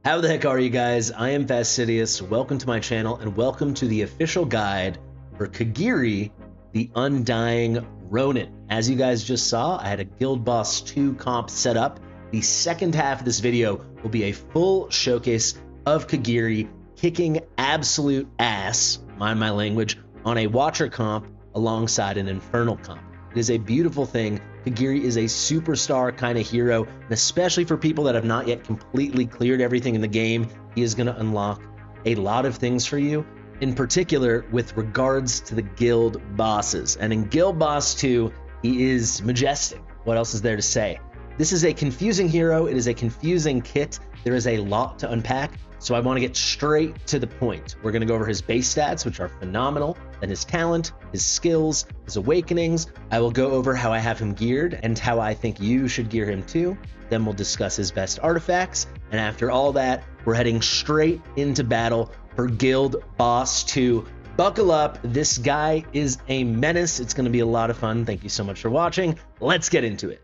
How the heck are you guys? I am Fastidious. Welcome to my channel and welcome to the official guide for Kigiri, the Undying Ronin. As you guys just saw, I had a Guild Boss 2 comp set up. The second half of this video will be a full showcase of Kigiri kicking absolute ass, mind my language, on a Watcher comp alongside an Infernal comp. It is a beautiful thing. Kigiri is a superstar kind of hero, and especially for people that have not yet completely cleared everything in the game, he is going to unlock a lot of things for you, in particular with regards to the guild bosses. And in Guild Boss 2, he is majestic. What else is there to say? This is a confusing hero. It is a confusing kit. There is a lot to unpack, so I want to get straight to the point. We're going to go over his base stats, which are phenomenal, then his talent, his skills, his awakenings. I will go over how I have him geared and how I think you should gear him too. Then we'll discuss his best artifacts, and after all that, we're heading straight into battle for Guild Boss 2. Buckle up, this guy is a menace. It's going to be a lot of fun. Thank you so much for watching. Let's get into it.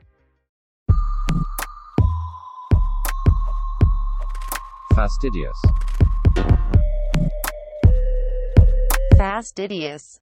Fastidious. Fastidious.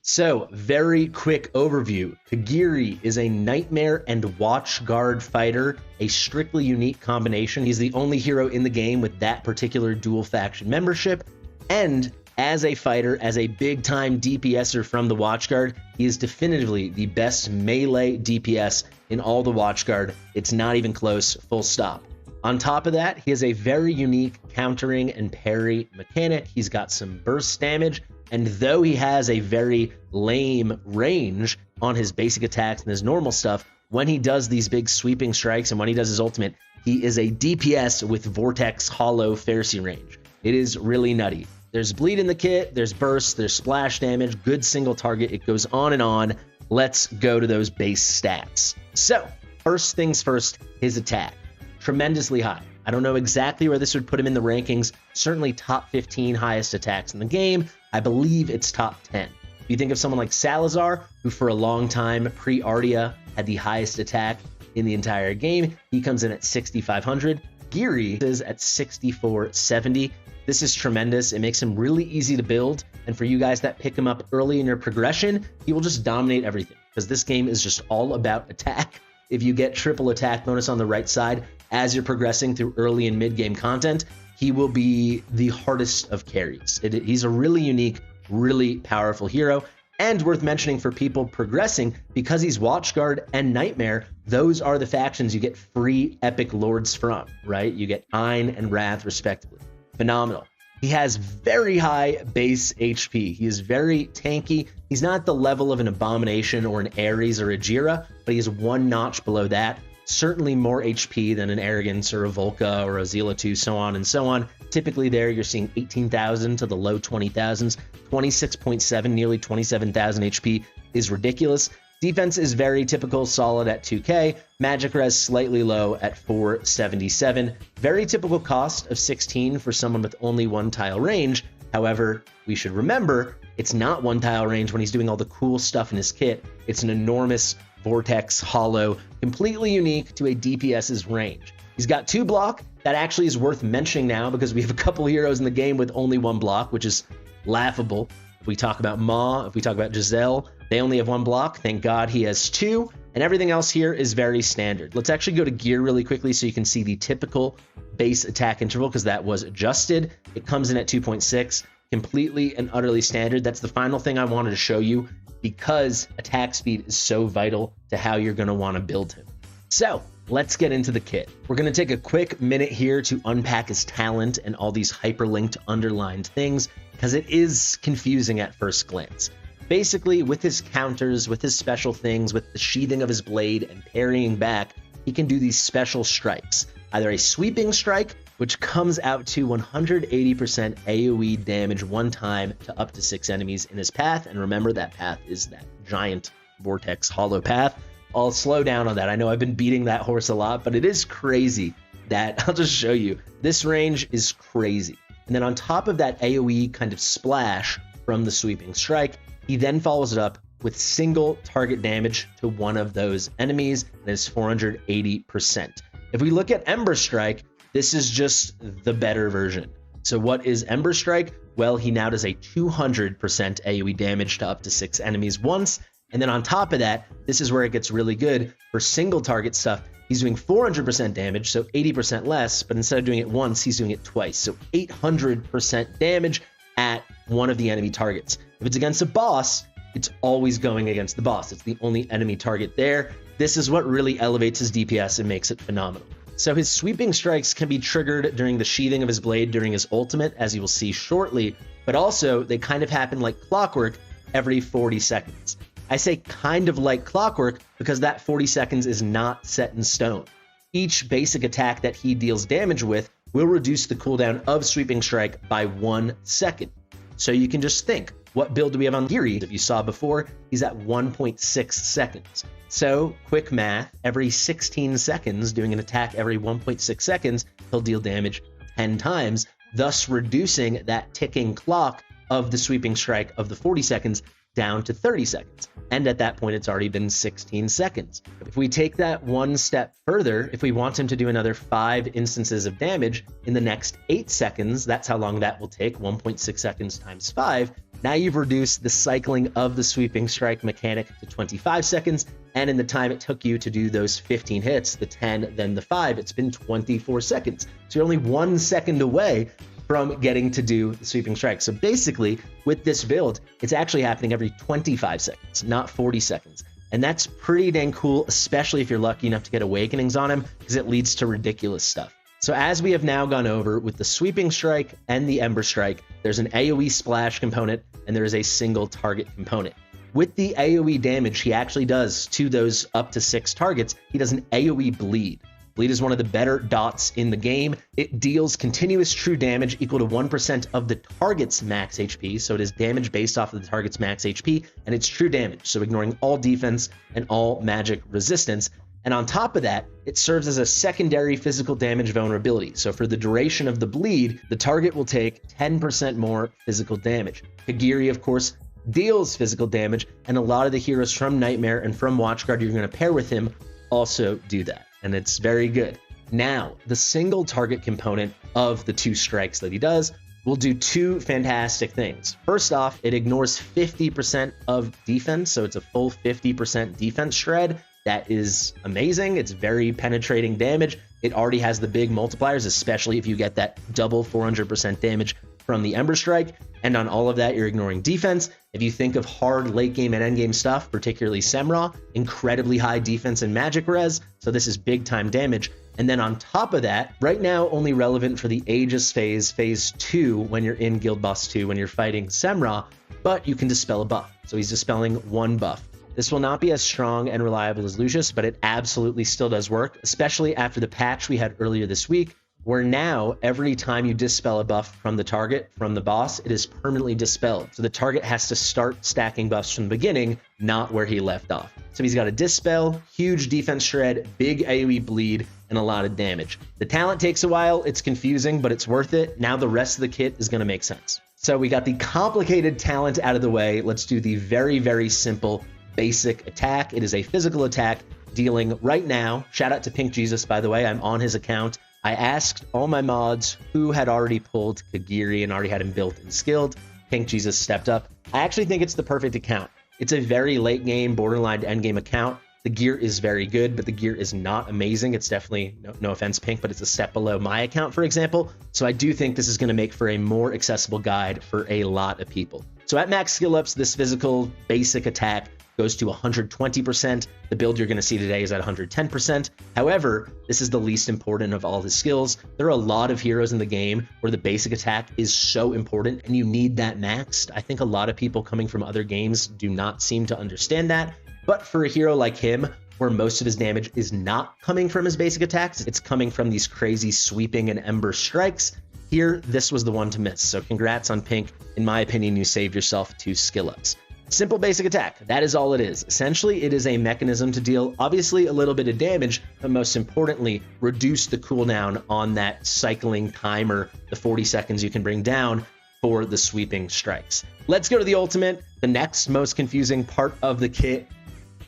So, very quick overview. Kigiri is a Nightmare and Watchguard fighter, a strictly unique combination. He's the only hero in the game with that particular dual faction membership, and as a fighter, as a big-time DPSer from the Watchguard, he is definitively the best melee DPS in all the Watchguard. It's not even close, full stop. On top of that, he has a very unique countering and parry mechanic. He's got some burst damage, and though he has a very lame range on his basic attacks and his normal stuff, when he does these big sweeping strikes and when he does his ultimate, he is a DPS with Vortex Hollow Pharisee range. It is really nutty. There's bleed in the kit, there's burst, there's splash damage, good single target, it goes on and on. Let's go to those base stats. So, first things first, his attack. Tremendously high. I don't know exactly where this would put him in the rankings. Certainly top 15 highest attacks in the game. I believe it's top 10. If you think of someone like Salazar, who for a long time pre-Ardia had the highest attack in the entire game, he comes in at 6,500. Giri is at 6,470. This is tremendous. It makes him really easy to build. And for you guys that pick him up early in your progression, he will just dominate everything because this game is just all about attack. If you get triple attack bonus on the right side as you're progressing through early and mid-game content, he will be the hardest of carries. He's a really unique, really powerful hero, and worth mentioning for people progressing, because he's Watchguard and Nightmare, those are the factions you get free epic lords from, right? You get Ein and Wrath respectively. Phenomenal. He has very high base HP. He is very tanky. He's not the level of an Abomination or an Ares or a Jira, but he is one notch below that. Certainly more HP than an Arrogance or a Volca or a Zealot, so on and so on. Typically there you're seeing 18,000 to the low 20,000s. 26.7, nearly 27,000 HP is ridiculous. Defense is very typical, solid at 2k. Magic res slightly low at 477. Very typical cost of 16 for someone with only one tile range. However, we should remember it's not one tile range when he's doing all the cool stuff in his kit. It's an enormous Vortex Hollow, completely unique to a DPS's range. He's got 2 block. That actually is worth mentioning now because we have a couple heroes in the game with only 1 block, which is laughable. If we talk about Ma, if we talk about Giselle, they only have 1 block. Thank God he has 2, and everything else here is very standard. Let's actually go to gear really quickly so you can see the typical base attack interval because that was adjusted. It comes in at 2.6, completely and utterly standard. That's the final thing I wanted to show you because attack speed is so vital to how you're going to want to build him. So let's get into the kit. We're going to take a quick minute here to unpack his talent and all these hyperlinked underlined things because it is confusing at first glance. Basically, with his counters, with his special things, with the sheathing of his blade and parrying back, he can do these special strikes. Either a sweeping strike, which comes out to 180% AoE damage one time to up to 6 enemies in his path. And remember, that path is that giant Vortex Hollow path. I'll slow down on that. I know I've been beating that horse a lot, but it is crazy that, I'll just show you, this range is crazy. And then on top of that AoE kind of splash from the sweeping strike, he then follows it up with single target damage to one of those enemies, and it's 480%. If we look at Ember Strike, This is just the better version. So what is Ember Strike? Well, he now does a 200% AoE damage to up to 6 enemies once. And then on top of that, this is where it gets really good for single target stuff. He's doing 400% damage, so 80% less, but instead of doing it once, he's doing it twice. So 800% damage at one of the enemy targets. If it's against a boss, it's always going against the boss. It's the only enemy target there. This is what really elevates his DPS and makes it phenomenal. So his sweeping strikes can be triggered during the sheathing of his blade during his ultimate, as you will see shortly, but also they kind of happen like clockwork every 40 seconds. I say kind of like clockwork because that 40 seconds is not set in stone. Each basic attack that he deals damage with will reduce the cooldown of sweeping strike by 1 second. So you can just think, what build do we have on Kigiri? If you saw before, he's at 1.6 seconds. So quick math, every 16 seconds, doing an attack every 1.6 seconds, he'll deal damage 10 times, thus reducing that ticking clock of the sweeping strike of the 40 seconds down to 30 seconds. And at that point, it's already been 16 seconds. If we take that one step further, if we want him to do another 5 instances of damage in the next 8 seconds, that's how long that will take, 1.6 seconds times 5. Now you've reduced the cycling of the sweeping strike mechanic to 25 seconds. And in the time it took you to do those 15 hits, the 10, then the 5, it's been 24 seconds. So you're only 1 second away from getting to do the sweeping strike. So basically, with this build, it's actually happening every 25 seconds, not 40 seconds. And that's pretty dang cool, especially if you're lucky enough to get awakenings on him, because it leads to ridiculous stuff. So as we have now gone over with the sweeping strike and the ember strike, there's an AoE splash component and there is a single target component. With the AoE damage he actually does to those up to 6 targets, he does an AoE bleed. Bleed is one of the better dots in the game. It deals continuous true damage equal to 1% of the target's max HP, so it is damage based off of the target's max HP, and it's true damage, so ignoring all defense and all magic resistance. And on top of that, it serves as a secondary physical damage vulnerability. So for the duration of the bleed, the target will take 10% more physical damage. Kigiri, of course, deals physical damage, and a lot of the heroes from Nightmare and from Watchguard you're going to pair with him also do that, and it's very good. Now, the single target component of the 2 strikes that he does will do 2 fantastic things. First off, it ignores 50% of defense, so it's a full 50% defense shred. That is amazing. It's very penetrating damage. It already has the big multipliers, especially if you get that double 400% damage from the Ember Strike. And on all of that, you're ignoring defense. If you think of hard late game and end game stuff, particularly Semrah, incredibly high defense and magic res. So this is big time damage. And then on top of that, right now only relevant for the Aegis phase, phase 2, when you're in Guild Boss 2, when you're fighting Semrah, but you can dispel a buff. So he's dispelling 1 buff. This will not be as strong and reliable as Lucius, but it absolutely still does work, especially after the patch we had earlier this week, where now every time you dispel a buff from the target, from the boss, it is permanently dispelled. So the target has to start stacking buffs from the beginning, not where he left off. So he's got a dispel, huge defense shred, big AoE bleed, and a lot of damage. The talent takes a while, it's confusing, but it's worth it. Now the rest of the kit is going to make sense. So we got the complicated talent out of the way. Let's do the very, very simple basic attack. It is a physical attack dealing right now. Shout out to Pink Jesus, by the way. I'm on his account. I asked all my mods who had already pulled Kigiri and already had him built and skilled. Pink Jesus stepped up. I actually think it's the perfect account. It's a very late game, borderline to end game account. The gear is very good, but the gear is not amazing. It's definitely, no offense, Pink, but it's a step below my account, for example. So I do think this is going to make for a more accessible guide for a lot of people. So at max skill ups, this physical basic attack goes to 120%. The build you're going to see today is at 110%. However, this is the least important of all his skills. There are a lot of heroes in the game where the basic attack is so important and you need that maxed. I think a lot of people coming from other games do not seem to understand that. But for a hero like him, where most of his damage is not coming from his basic attacks, it's coming from these crazy sweeping and ember strikes, here, this was the one to miss. So congrats on Pink. In my opinion, you saved yourself 2 skill ups. Simple basic attack, that is all it is. Essentially, it is a mechanism to deal obviously a little bit of damage, but most importantly, reduce the cooldown on that cycling timer, the 40 seconds you can bring down for the sweeping strikes. Let's go to the ultimate, the next most confusing part of the kit.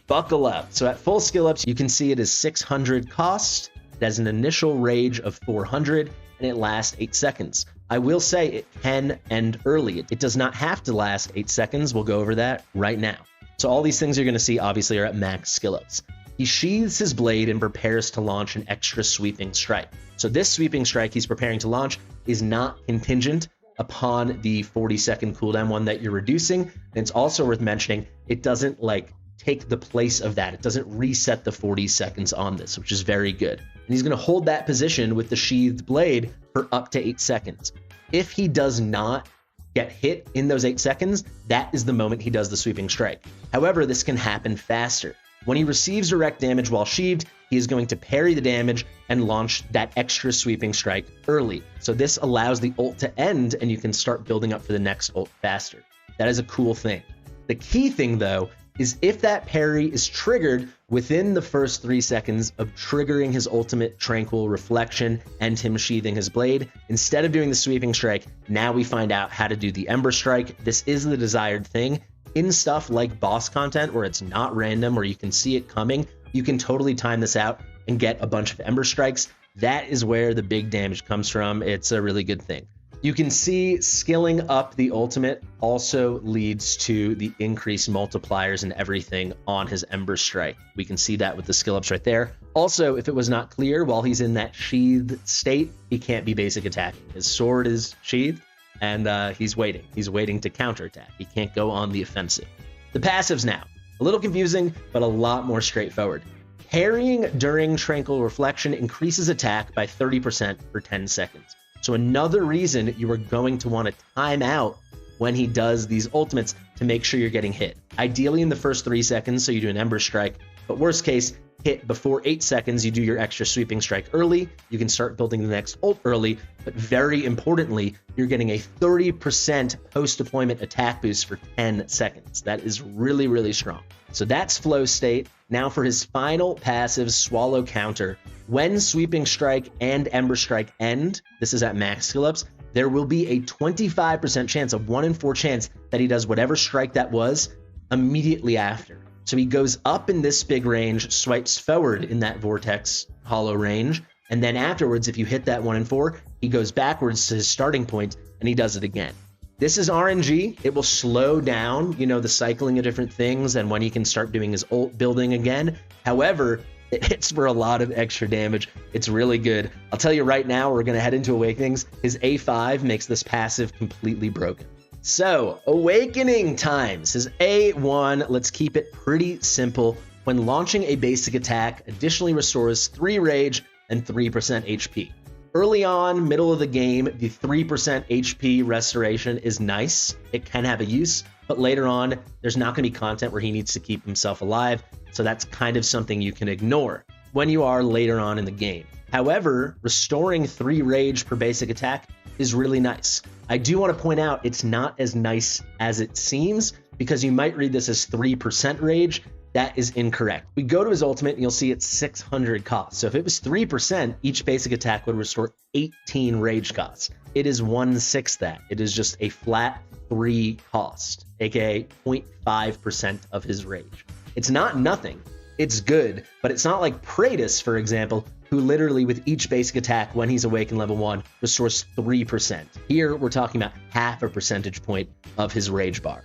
Buckle up. So at full skill ups, you can see it is 600 cost, It has an initial rage of 400 and it lasts 8 seconds. I will say it can end early. It does not have to last 8 seconds. We'll go over that right now. So all these things you're going to see obviously are at max skill ups. He sheathes his blade and prepares to launch an extra sweeping strike. So this sweeping strike he's preparing to launch is not contingent upon the 40-second cooldown one that you're reducing. And it's also worth mentioning, it doesn't like take the place of that. It doesn't reset the 40 seconds on this, which is very good. And he's going to hold that position with the sheathed blade for up to 8 seconds. If he does not get hit in those 8 seconds, that is the moment he does the sweeping strike. However, this can happen faster. When he receives direct damage while sheathed, he is going to parry the damage and launch that extra sweeping strike early. So this allows the ult to end and you can start building up for the next ult faster. That is a cool thing. The key thing though is if that parry is triggered within the first 3 seconds of triggering his ultimate Tranquil Reflection and him sheathing his blade, instead of doing the sweeping strike, now we find out how to do the Ember Strike. This is the desired thing. In stuff like boss content where it's not random, where you can see it coming, you can totally time this out and get a bunch of Ember Strikes. That is where the big damage comes from. It's a really good thing. You can see skilling up the ultimate also leads to the increased multipliers and everything on his Ember Strike. We can see that with the skill ups right there. Also, if it was not clear, while he's in that sheathed state, he can't be basic attacking. His sword is sheathed and he's waiting to counterattack. He can't go on the offensive. The passives now, a little confusing, but a lot more straightforward. Parrying during Tranquil Reflection increases attack by 30% for 10 seconds. So another reason you are going to want to time out when he does these ultimates to make sure you're getting hit. Ideally in the first 3 seconds, so you do an Ember Strike, but worst case, hit before 8 seconds, you do your extra sweeping strike early. You can start building the next ult early, but very importantly, you're getting a 30% post-deployment attack boost for 10 seconds. That is really, really strong. So that's flow state. Now for his final passive, Swallow Counter. When sweeping strike and Ember Strike end, this is at max skill ups, there will be a 25% chance, a 1 in 4 chance that he does whatever strike that was immediately after. So he goes up in this big range, swipes forward in that Vortex Hollow range, and then afterwards, if you hit that 1 in 4, he goes backwards to his starting point and he does it again. This is RNG. It will slow down, the cycling of different things and when he can start doing his ult building again. However, it hits for a lot of extra damage. It's really good. I'll tell you right now, we're going to head into Awakenings. His A5 makes this passive completely broken. So, Awakening times. His A1, let's keep it pretty simple. When launching a basic attack, additionally restores 3 rage and 3% HP. Early on, middle of the game, the 3% HP restoration is nice. It can have a use, but later on, there's not going to be content where he needs to keep himself alive, so that's kind of something you can ignore when you are later on in the game. However, restoring 3 rage per basic attack is really nice. I do want to point out it's not as nice as it seems because you might read this as 3% rage. That is incorrect. We go to his ultimate and you'll see it's 600 cost. So if it was 3%, each basic attack would restore 18 rage costs. It is 1/6 that. It is just a flat 3 cost, aka 0.5% of his rage. It's not nothing. It's good, but it's not like Praetus, for example, who literally with each basic attack when he's awakened level 1 restores 3%. Here we're talking about half a percentage point of his rage bar.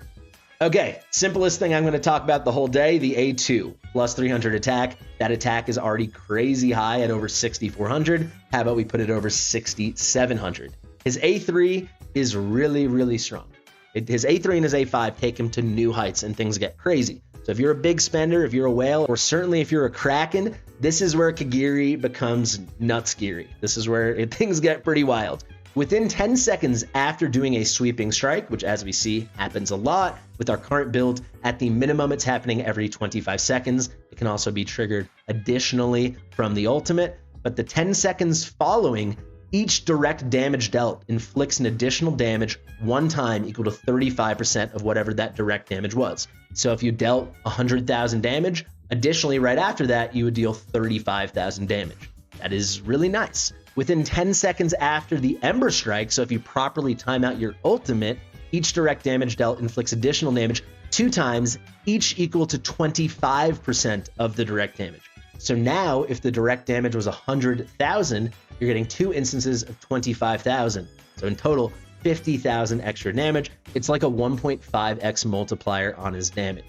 Okay, simplest thing I'm going to talk about the whole day, the A2, plus 300 attack. That attack is already crazy high at over 6,400. How about we put it over 6,700? His A3 is really, really strong. His A3 and his A5 take him to new heights and things get crazy. So if you're a big spender, if you're a whale, or certainly if you're a Kraken, this is where Kigiri becomes nuts-geary. This is where things get pretty wild. Within 10 seconds after doing a sweeping strike, which as we see happens a lot with our current build, at the minimum it's happening every 25 seconds. It can also be triggered additionally from the ultimate, but the 10 seconds following, each direct damage dealt inflicts an additional damage 1 time equal to 35% of whatever that direct damage was. So if you dealt 100,000 damage, additionally right after that, you would deal 35,000 damage. That is really nice. Within 10 seconds after the Ember Strike, so if you properly time out your ultimate, each direct damage dealt inflicts additional damage 2 times, each equal to 25% of the direct damage. So now if the direct damage was 100,000, you're getting 2 instances of 25,000. So in total, 50,000 extra damage. It's like a 1.5x multiplier on his damage.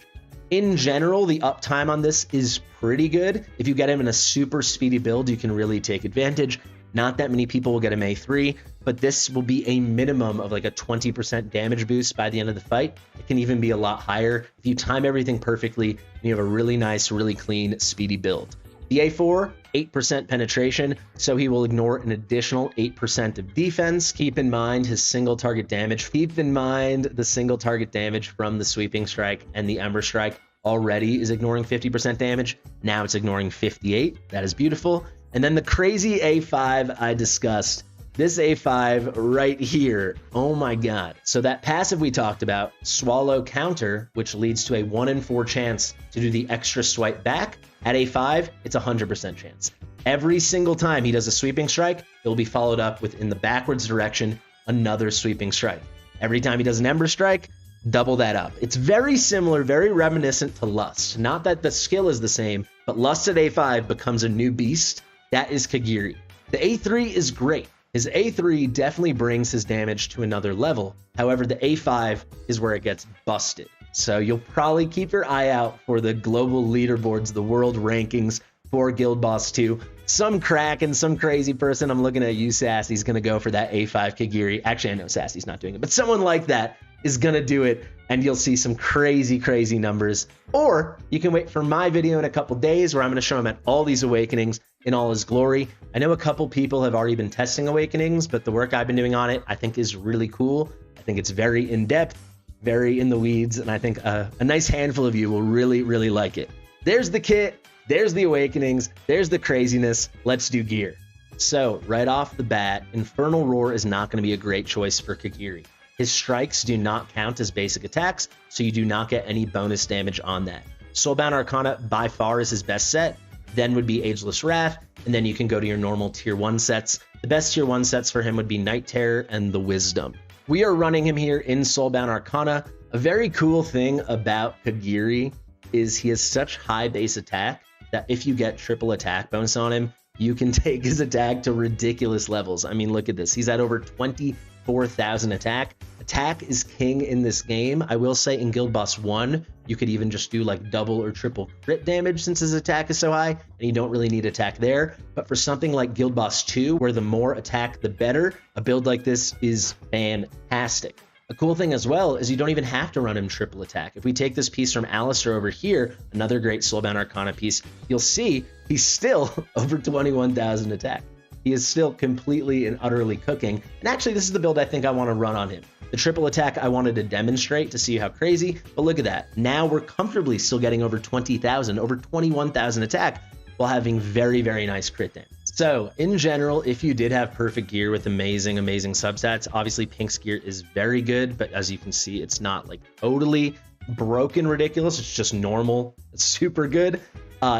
In general, the uptime on this is pretty good. If you get him in a super speedy build, you can really take advantage. Not that many people will get him A3, but this will be a minimum of like a 20% damage boost by the end of the fight. It can even be a lot higher if you time everything perfectly and you have a really nice, really clean, speedy build. The A4, 8% penetration, so he will ignore an additional 8% of defense. Keep in mind his single target damage. Keep in mind the single target damage from the sweeping strike and the Ember Strike already is ignoring 50% damage. Now it's ignoring 58. That is beautiful. And then the crazy A5 I discussed. This A5 right here, oh my god. So that passive we talked about, Swallow Counter, which leads to a 1 in 4 chance to do the extra swipe back. At A5, it's a 100% chance. Every single time he does a sweeping strike, it will be followed up with, in the backwards direction, another sweeping strike. Every time he does an Ember Strike, double that up. It's very similar, very reminiscent to Lust. Not that the skill is the same, but Lust at A5 becomes a new beast. That is Kigiri. The A3 is great. His A3 definitely brings his damage to another level. However, the A5 is where it gets busted. So you'll probably keep your eye out for the global leaderboards, the world rankings for Guild Boss 2. Some crack and some crazy person, I'm looking at you, Sassy's going to go for that A5 Kigiri. Actually, I know Sassy's not doing it, but someone like that is going to do it, and you'll see some crazy, crazy numbers. Or you can wait for my video in a couple days where I'm going to show him at all these awakenings in all his glory. I know a couple people have already been testing awakenings, but the work I've been doing on it, I think is really cool. I think it's very in-depth, very in the weeds, and I think a nice handful of you will really, really like it. There's the kit, there's the awakenings, there's the craziness. Let's do gear. So right off the bat, Infernal Roar is not going to be a great choice for Kigiri. His strikes do not count as basic attacks, so you do not get any bonus damage on that. Soulbound Arcana by far is his best set, then would be Ageless Wrath, and then you can go to your normal tier 1 sets. The best tier 1 sets for him would be Night Terror and the Wisdom. We are running him here in Soulbound Arcana. A very cool thing about Kigiri is he has such high base attack that if you get triple attack bonus on him, you can take his attack to ridiculous levels. I mean, look at this. He's at over 24,000 attack. Attack is king in this game. I will say in Guild Boss 1, you could even just do like double or triple crit damage since his attack is so high, and you don't really need attack there. But for something like Guild Boss 2, where the more attack, the better, a build like this is fantastic. A cool thing as well is you don't even have to run him triple attack. If we take this piece from Alistair over here, another great Soulbound Arcana piece, you'll see he's still over 21,000 attack. He is still completely and utterly cooking. And actually, this is the build I think I want to run on him. The triple attack I wanted to demonstrate to see how crazy, but look at that. Now we're comfortably still getting over 20,000, over 21,000 attack while having very, very nice crit damage. So in general, if you did have perfect gear with amazing, amazing substats, obviously Pink's gear is very good, but as you can see, it's not like totally broken ridiculous. It's just normal. It's super good.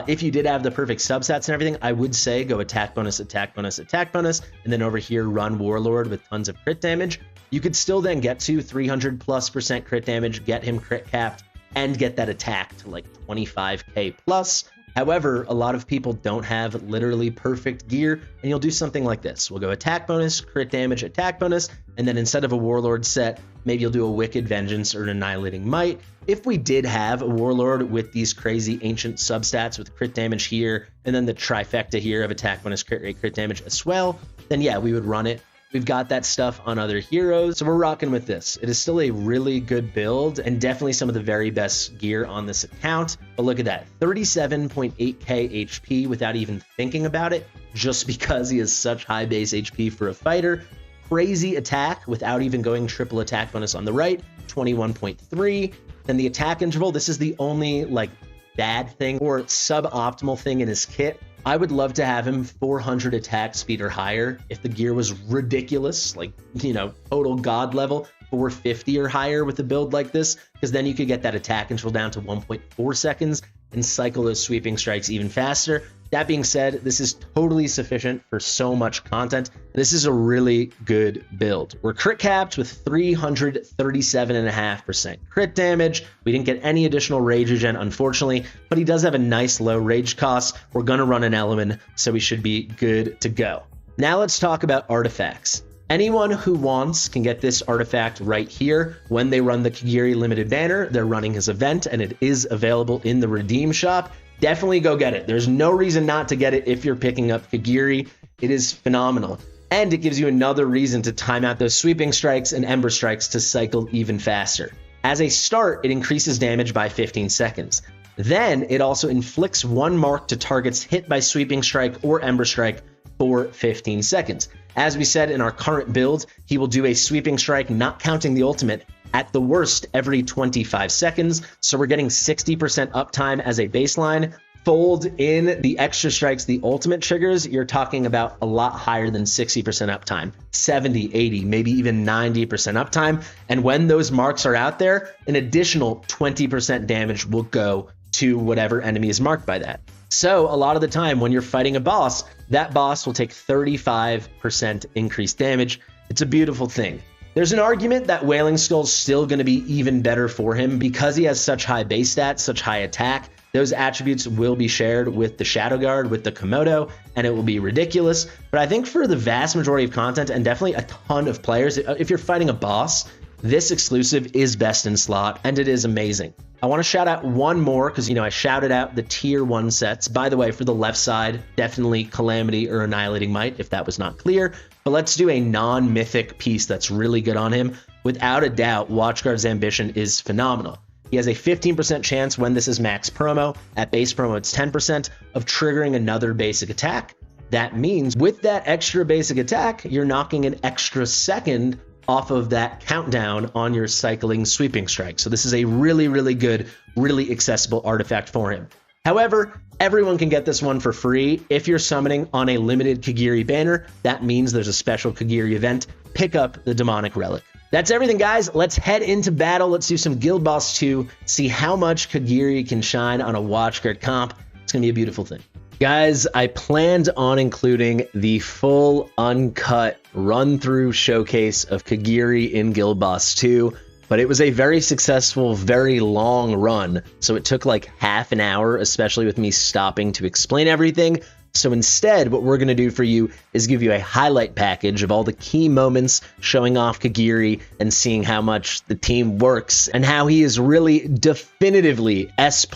If you did have the perfect substats and everything, I would say go attack bonus, attack bonus, attack bonus, and then over here run Warlord with tons of crit damage. You could still then get to 300+% crit damage, get him crit capped, and get that attack to like 25k plus. However, a lot of people don't have literally perfect gear, and you'll do something like this. We'll go attack bonus, crit damage, attack bonus, and then instead of a Warlord set, maybe you'll do a Wicked Vengeance or an Annihilating Might. If we did have a Warlord with these crazy ancient substats with crit damage here, and then the trifecta here of attack bonus, crit rate, crit damage as well, then yeah, we would run it. We've got that stuff on other heroes, so we're rocking with this. It is still a really good build and definitely some of the very best gear on this account. But look at that, 37.8k HP without even thinking about it, just because he has such high base HP for a fighter. Crazy attack without even going triple attack bonus on the right, 21.3. Then the attack interval, this is the only like bad thing or suboptimal thing in his kit. I would love to have him 400 attack speed or higher if the gear was ridiculous, like, you know, total god level, 450 or higher with a build like this, because then you could get that attack interval down to 1.4 seconds and cycle those sweeping strikes even faster. That being said, this is totally sufficient for so much content. This is a really good build. We're crit capped with 337.5% crit damage. We didn't get any additional rage regen, unfortunately, but he does have a nice low rage cost. We're gonna run an element, so we should be good to go. Now let's talk about artifacts. Anyone who wants can get this artifact right here. When they run the Kigiri limited banner, they're running his event, and it is available in the redeem shop. Definitely go get it. There's no reason not to get it if you're picking up Kigiri. It is phenomenal. And it gives you another reason to time out those sweeping strikes and ember strikes to cycle even faster. As a start, it increases damage by 15 seconds. Then it also inflicts one mark to targets hit by sweeping strike or ember strike for 15 seconds. As we said in our current build, he will do a sweeping strike, not counting the ultimate, at the worst every 25 seconds. So we're getting 60% uptime as a baseline. Fold in the extra strikes, the ultimate triggers, you're talking about a lot higher than 60% uptime, 70, 80, maybe even 90% uptime. And when those marks are out there, an additional 20% damage will go to whatever enemy is marked by that. So a lot of the time when you're fighting a boss, that boss will take 35% increased damage. It's a beautiful thing. There's an argument that Wailing Skull's still going to be even better for him because he has such high base stats, such high attack. Those attributes will be shared with the Shadow Guard, with the Komodo, and it will be ridiculous. But I think for the vast majority of content, and definitely a ton of players, if you're fighting a boss, this exclusive is best in slot, and it is amazing. I want to shout out one more because, I shouted out the tier 1 sets. By the way, for the left side, definitely Calamity or Annihilating Might, if that was not clear. But let's do a non-mythic piece that's really good on him. Without a doubt, Watchguard's Ambition is phenomenal. He has a 15% chance when this is max promo. At base promo, it's 10% of triggering another basic attack. That means with that extra basic attack, you're knocking an extra second off of that countdown on your cycling sweeping strike. So this is a really, really good, really accessible artifact for him. However, everyone can get this one for free. If you're summoning on a limited Kigiri banner, that means there's a special Kigiri event. Pick up the Demonic Relic. That's everything, guys. Let's head into battle. Let's do some Guild Boss 2, see how much Kigiri can shine on a Watchguard comp. It's going to be a beautiful thing. Guys, I planned on including the full uncut run-through showcase of Kigiri in Guild Boss 2, but it was a very successful, very long run, so it took like half an hour, especially with me stopping to explain everything. So instead, what we're going to do for you is give you a highlight package of all the key moments showing off Kigiri and seeing how much the team works and how he is really definitively S+,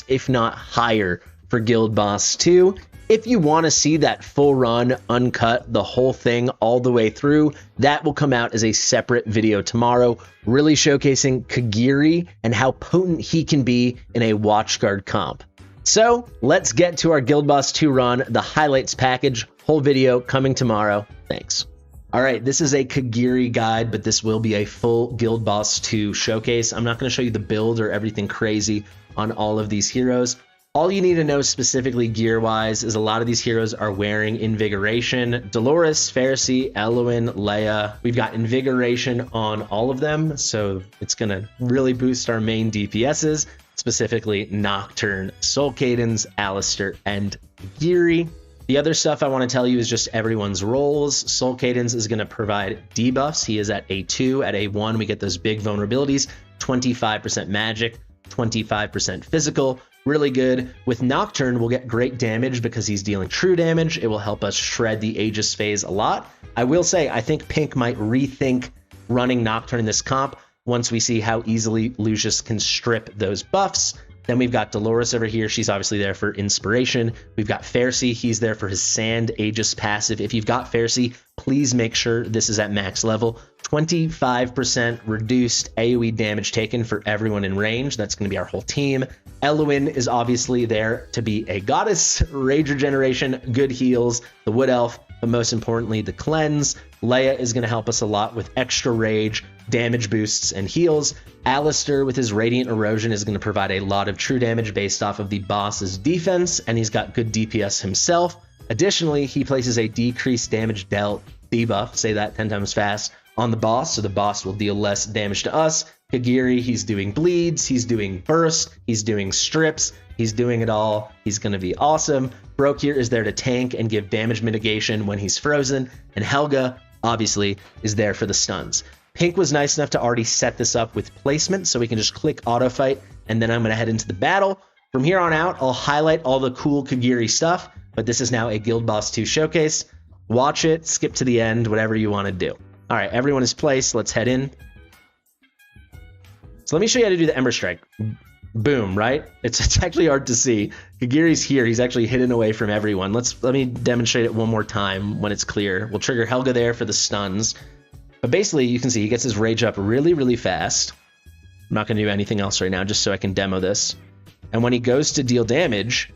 if not higher, for Guild Boss 2. If you want to see that full run, uncut, the whole thing all the way through, that will come out as a separate video tomorrow, really showcasing Kigiri and how potent he can be in a Watchguard comp. So let's get to our Guild Boss 2 run, the highlights package, whole video coming tomorrow. Thanks. All right, this is a Kigiri guide, but this will be a full Guild Boss 2 showcase. I'm not going to show you the build or everything crazy on all of these heroes. All you need to know specifically gear-wise is a lot of these heroes are wearing Invigoration. Dolores, Pharisee, Eloin, Leia. We've got Invigoration on all of them, so it's going to really boost our main DPSs, specifically Nocturne, Soul Cadence, Alistair, and Kigiri. The other stuff I want to tell you is just everyone's roles. Soul Cadence is going to provide debuffs. He is at A2. At A1, we get those big vulnerabilities, 25% magic, 25% physical. Really good. With Nocturne, we'll get great damage because he's dealing true damage. It will help us shred the Aegis phase a lot. I will say, I think Pink might rethink running Nocturne in this comp once we see how easily Lucius can strip those buffs. Then we've got Dolores over here. She's obviously there for inspiration. We've got Pharisee. He's there for his Sand Aegis passive. If you've got Pharisee, please make sure this is at max level. 25% reduced AoE damage taken for everyone in range. That's going to be our whole team. Eloin is obviously there to be a goddess. Rage regeneration, good heals, the Wood Elf, but most importantly, the cleanse. Leia is going to help us a lot with extra rage, damage boosts, and heals. Alistair with his Radiant Erosion is going to provide a lot of true damage based off of the boss's defense, and he's got good DPS himself. Additionally, he places a decreased damage dealt debuff, say that 10 times fast, on the boss, so the boss will deal less damage to us. Kigiri, he's doing bleeds, he's doing burst, he's doing strips, he's doing it all. He's going to be awesome. Brokir is there to tank and give damage mitigation when he's frozen, and Helga, obviously, is there for the stuns. Pink was nice enough to already set this up with placement, so we can just click auto fight, and then I'm going to head into the battle. From here on out, I'll highlight all the cool Kigiri stuff, but this is now a Guild Boss 2 showcase. Watch it, skip to the end, whatever you want to do. All right, everyone is placed. Let's head in. So let me show you how to do the Ember Strike. Boom, right? It's actually hard to see. Kigiri's here. He's actually hidden away from everyone. Let me demonstrate it one more time when it's clear. We'll trigger Helga there for the stuns. But basically, you can see he gets his rage up really, really fast. I'm not going to do anything else right now, just so I can demo this. And when he goes to deal damage,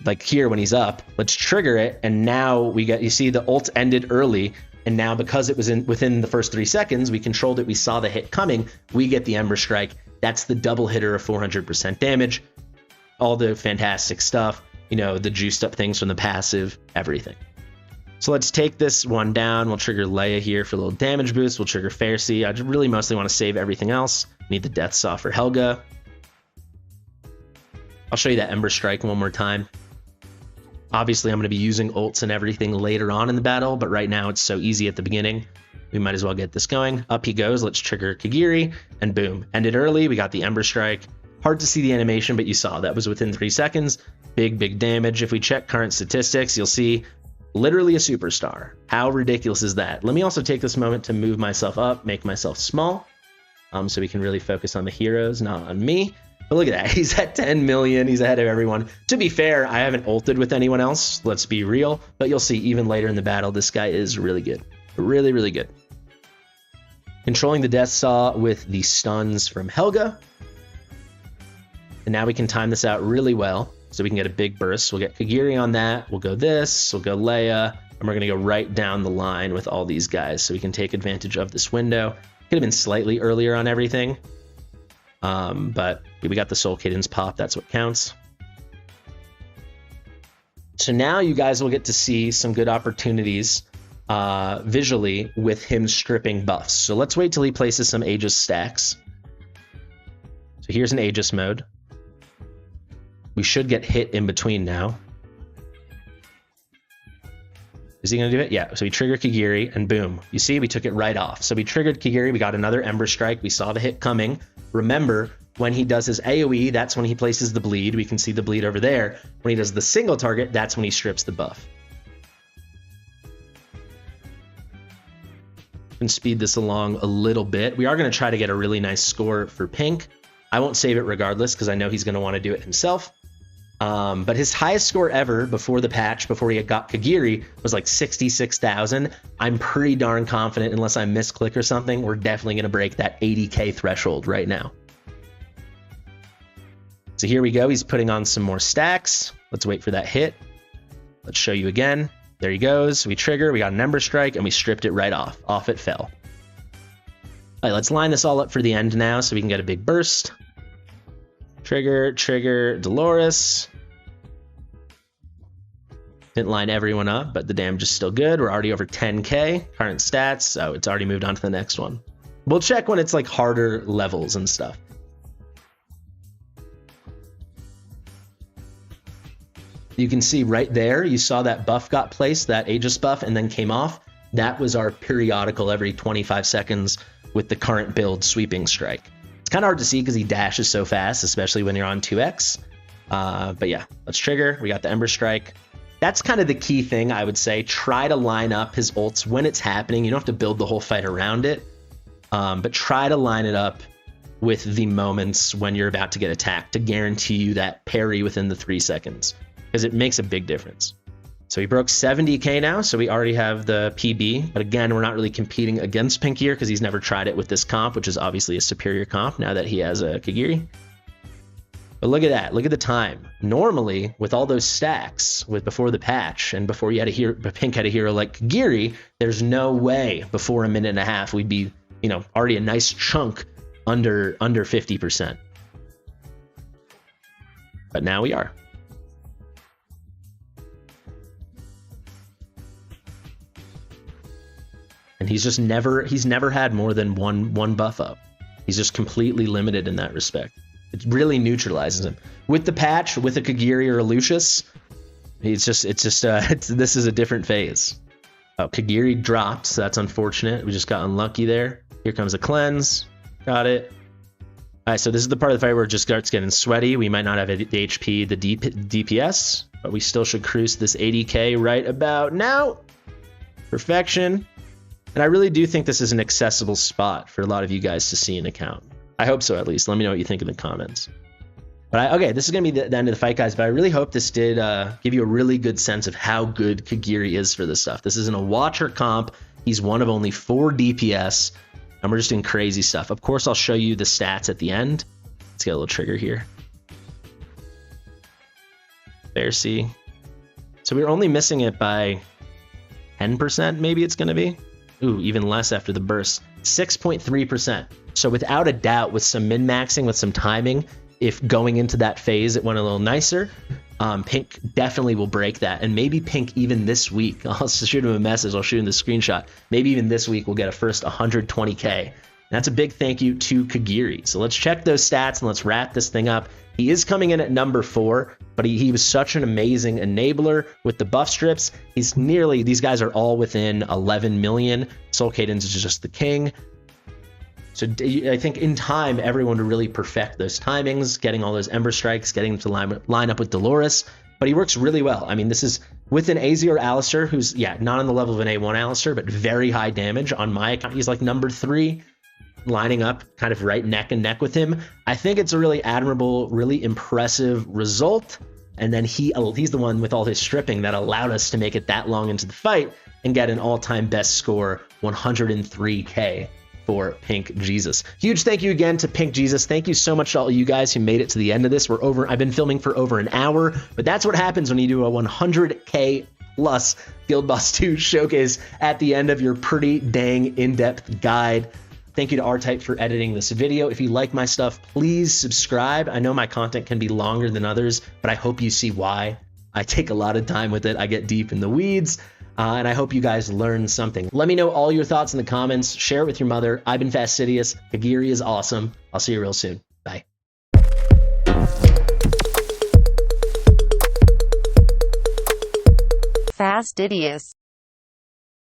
like here when he's up, let's trigger it. And now we get, you see the ult ended early. And now because it was within the first 3 seconds, we controlled it, we saw the hit coming, we get the Ember Strike. That's the double hitter of 400% damage. All the fantastic stuff, you know, the juiced up things from the passive, everything. So let's take this one down. We'll trigger Leia here for a little damage boost. We'll trigger Faircy. I really mostly want to save everything else. Need the Death Saw for Helga. I'll show you that Ember Strike one more time. Obviously, I'm going to be using ults and everything later on in the battle, but right now it's so easy at the beginning. We might as well get this going. Up he goes. Let's trigger Kigiri, and boom. Ended early. We got the Ember Strike. Hard to see the animation, but you saw that was within 3 seconds. Big, big damage. If we check current statistics, you'll see literally a superstar. How ridiculous is that? Let me also take this moment to move myself up, make myself small, so we can really focus on the heroes, not on me. But look at that, he's at 10 million, he's ahead of everyone. To be fair, I haven't ulted with anyone else, let's be real, but you'll see even later in the battle, this guy is really good. Really, really good. Controlling the Death Saw with the stuns from Helga. And now we can time this out really well, so we can get a big burst. We'll get Kigiri on that, we'll go this, we'll go Leia, and we're gonna go right down the line with all these guys, so we can take advantage of this window. Could have been slightly earlier on everything. But we got the Soul Cadence pop, that's what counts. So now you guys will get to see some good opportunities visually with him stripping buffs. So let's wait till he places some Aegis stacks. So here's an Aegis mode. We should get hit in between now. Is he going to do it? Yeah, so we trigger Kigiri, and boom. You see, we took it right off. So we triggered Kigiri, we got another Ember Strike, we saw the hit coming. Remember, when he does his AoE, that's when he places the bleed. We can see the bleed over there. When he does the single target, that's when he strips the buff. Can speed this along a little bit. We are going to try to get a really nice score for Pink. I won't save it regardless, because I know he's going to want to do it himself. But his highest score ever before the patch, before he got Kigiri, was like 66,000. I'm pretty darn confident, unless I misclick or something, we're definitely going to break that 80K threshold right now. So here we go. He's putting on some more stacks. Let's wait for that hit. Let's show you again. There he goes. We trigger, we got an Ember Strike, and we stripped it right off. Off it fell. All right, let's line this all up for the end now so we can get a big burst. Trigger, trigger, Dolores. Didn't line everyone up, but the damage is still good. We're already over 10K current stats, so it's already moved on to the next one. We'll check when it's like harder levels and stuff. You can see right there, you saw that buff got placed, that Aegis buff, and then came off. That was our periodical every 25 seconds with the current build sweeping strike. It's kind of hard to see because he dashes so fast, especially when you're on 2x. But yeah, let's trigger. We got the Ember Strike. That's kind of the key thing, I would say. Try to line up his ults when it's happening. You don't have to build the whole fight around it, but try to line it up with the moments when you're about to get attacked to guarantee you that parry within the 3 seconds, because it makes a big difference. So we broke 70K now, so we already have the PB. But again, we're not really competing against Pink here because he's never tried it with this comp, which is obviously a superior comp now that he has a Kigiri. But look at that. Look at the time. Normally, with all those stacks before the patch and before you had a hero, Pink had a hero like Kigiri, there's no way before a minute and a half we'd be, you know, already a nice chunk under 50%. But now we are. And he's never had more than one buff up. He's just completely limited in that respect. It really neutralizes him. With the patch, with a Kigiri or a Lucius, this is a different phase. Oh, Kigiri dropped, so that's unfortunate. We just got unlucky there. Here comes a cleanse. Got it. All right, so this is the part of the fight where it just starts getting sweaty. We might not have the HP, the DPS, but we still should cruise this 80k right about now. Perfection. And I really do think this is an accessible spot for a lot of you guys to see an account. I hope so, at least. Let me know what you think in the comments. But okay, this is going to be the end of the fight, guys, but I really hope this did give you a really good sense of how good Kigiri is for this stuff. This isn't a watcher comp. He's one of only 4 DPS, and we're just doing crazy stuff. Of course, I'll show you the stats at the end. Let's get a little trigger here. There, see? So we're only missing it by 10%, maybe it's going to be. Ooh, even less after the burst. 6.3%. So without a doubt, with some min-maxing, with some timing, if going into that phase it went a little nicer, Pink definitely will break that. And maybe Pink even this week, I'll shoot him a message, I'll shoot him the screenshot. Maybe even this week we'll get a first 120k. And that's a big thank you to Kigiri. So let's check those stats and let's wrap this thing up. He is coming in at number 4, but he was such an amazing enabler with the buff strips. He's nearly, these guys are all within 11 million. Soul Cadence is just the king. So I think in time, everyone would really perfect those timings, getting all those Ember Strikes, getting them to line up with Dolores. But he works really well. I mean, this is with an AZ or Alistair, who's, yeah, not on the level of an A1 Alistair, but very high damage. On my account, he's like number 3, lining up kind of right neck and neck with him. I think it's a really admirable, really impressive result. And then he's the one with all his stripping that allowed us to make it that long into the fight and get an all-time best score, 103k. For Pink Jesus. Huge thank you again to Pink Jesus. Thank you so much to all you guys who made it to the end of this. I've been filming for over an hour, but that's what happens when you do a 100k plus Guild Boss 2 showcase at the end of your pretty dang in-depth guide. Thank you to R-Type for editing this video. If you like my stuff, please subscribe. I know my content can be longer than others, but I hope you see why. I take a lot of time with it. I get deep in the weeds. And I hope you guys learned something. Let me know all your thoughts in the comments. Share it with your mother. I've been Fastidious. Kigiri is awesome. I'll see you real soon. Bye. Fastidious.